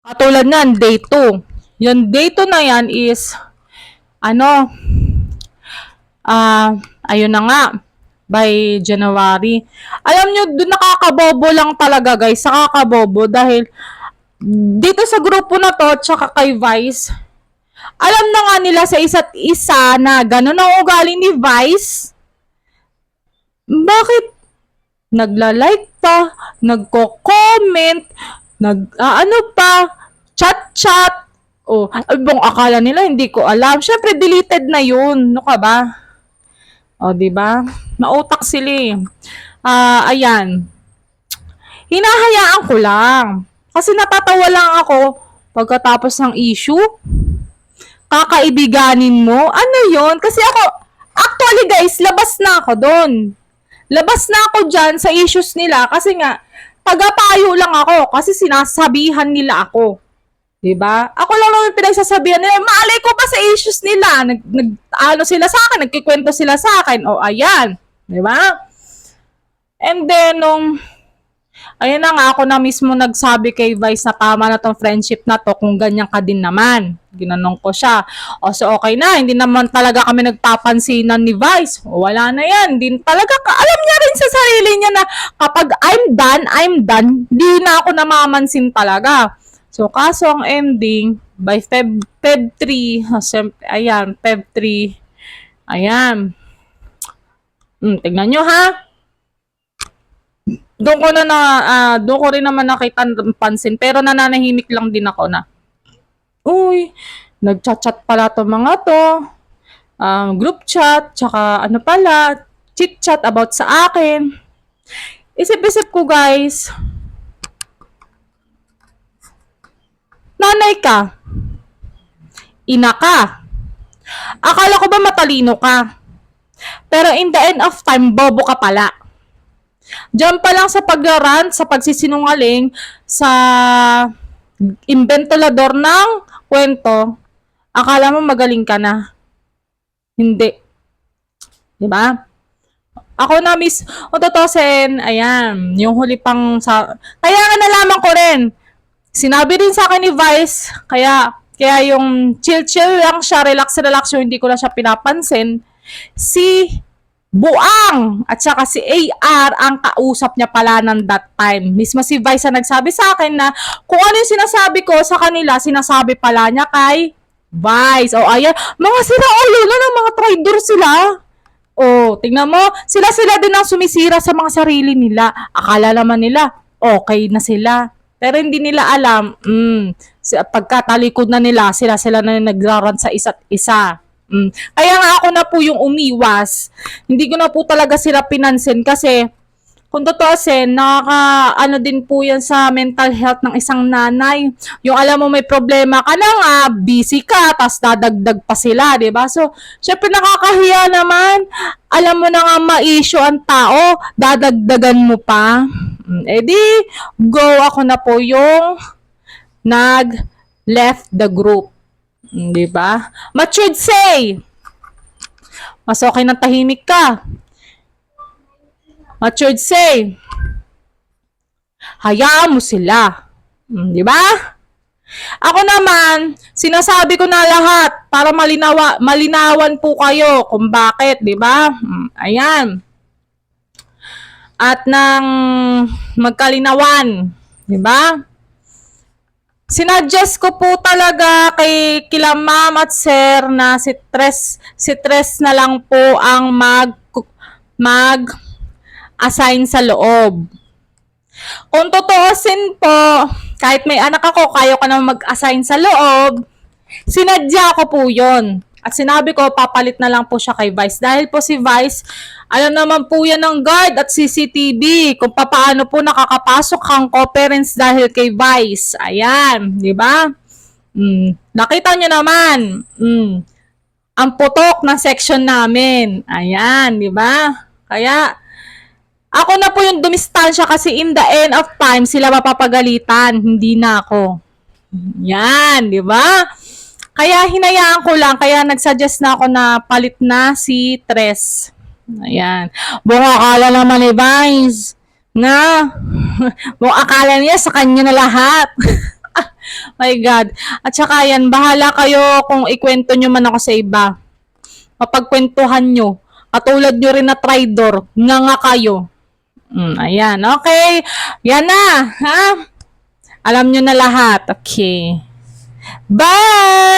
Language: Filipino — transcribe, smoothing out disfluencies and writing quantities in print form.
Katulad nan, day 2. Yung day 2 na yan is, ano, ayun na nga, by January. Alam nyo, doon nakakabobo lang talaga guys, nakakabobo dahil dito sa grupo na to, tsaka kay Vice, alam na nga nila sa isa't isa na gano'n ang ugali ni Vice. Bakit nagla-like pa, nagko-comment, ano pa, chat-chat. Oh, bang akala nila hindi ko alam. Syempre deleted na 'yun. No ka ba? Oh, 'di ba? Mautak sila. Ayan. Hinahayaan ko lang. Kasi natatawa lang ako pagkatapos ng issue. Kakaibiganin mo? Ano 'yon? Kasi ako, actually guys, labas na ako doon. Labas na ako dyan sa issues nila kasi nga, tagapayo lang ako kasi sinasabihan nila ako. Diba? Ako lang naman pinagsasabihan nila. Maalay ko pa sa issues nila. Ano sila sa akin, nagkikwento sila sa akin. O, ayan. Diba? And then, ayun na nga, ako na mismo nagsabi kay Vice na tama na tong friendship na to kung ganyan ka din naman. Ginanong ko siya. O, so okay na, hindi naman talaga kami nagpapansinan ni Vice. O, wala na yan. Hindi talaga, alam niya rin sa sarili niya na kapag I'm done, hindi na ako namamansin talaga. So, kaso ang ending, by Feb 3, ayan, Feb 3, ayan. Tignan nyo ha. Doon ko rin naman nakita pansin, pero nananahimik lang din ako na, uy, nagchat-chat pala to mga to, group chat, tsaka ano pala, chit-chat about sa akin. Isip-isip ko guys, nanay ka, ina ka, akala ko ba matalino ka, pero in the end of time, bobo ka pala. Diyan pa lang sa pagrarant, sa pagsisinungaling, sa inventolidor ng kwento, akala mo magaling ka na. Hindi. Diba? Ako na o totosin, ayan, yung huli pang kaya nga nalaman ko rin, sinabi din sa akin ni Vice, kaya yung chill lang siya, relax yung hindi ko na siya pinapansin, si Buang at saka si AR ang kausap niya pala ng that time. Mismo si Vice na nagsabi sa akin na kung ano yung sinasabi ko sa kanila, sinasabi pala niya kay Vice. O ayan, mga sira-ulo na ng mga traidor sila. O, tingnan mo, sila din ang sumisira sa mga sarili nila. Akala naman nila, okay na sila. Pero hindi nila alam, pagkatalikod na nila, sila na nagraran sa isa't isa. Kaya nga ako na po yung umiwas. Hindi ko na po talaga sila pinansin kasi kung totoosin, ano din po yan sa mental health ng isang nanay. Yung alam mo may problema ka na nga, busy ka, tas dadagdag pa sila, di ba? So, syempre nakakahiya naman. Alam mo na nga ma-issue ang tao, dadagdagan mo pa. Di, go ako na po yung nag-left the group. Di ba? Matured say, mas okay nang tahimik ka. Matured say, hayaan mo sila. Di ba? Ako naman, sinasabi ko na lahat para malinawan po kayo kung bakit, di ba? Ayan. At nang magkalinawan, di ba? Sinuggest ko po talaga kila ma'am at sir na si Tres na lang po ang mag-assign sa loob. Kung totoosin po, kahit may anak ako, kaya ko na mag-assign sa loob, sinadya ko po yon. At sinabi ko, papalit na lang po siya kay Vice. Dahil po si Vice, alam naman po yan ng guard at CCTV kung paano po nakakapasok ang co-parents dahil kay Vice. Ayan, di ba? Nakita nyo naman, ang putok ng section namin. Ayan, di ba? Kaya, ako na po yung dumistansya kasi in the end of time, sila mapapagalitan, hindi na ako. Yan, di ba? Kaya hinayaan ko lang, kaya nagsuggest na ako na palit na si Tres. Ayan. Buong akala naman ni Vice na buong akala niya sa kanya na lahat. My God. At saka yan, bahala kayo kung ikwento nyo man ako sa iba. Mapagkwentuhan nyo. Katulad nyo rin na traidor. Nga kayo. Ayan, okay. Yan na, ha? Alam nyo na lahat. Okay. Bye!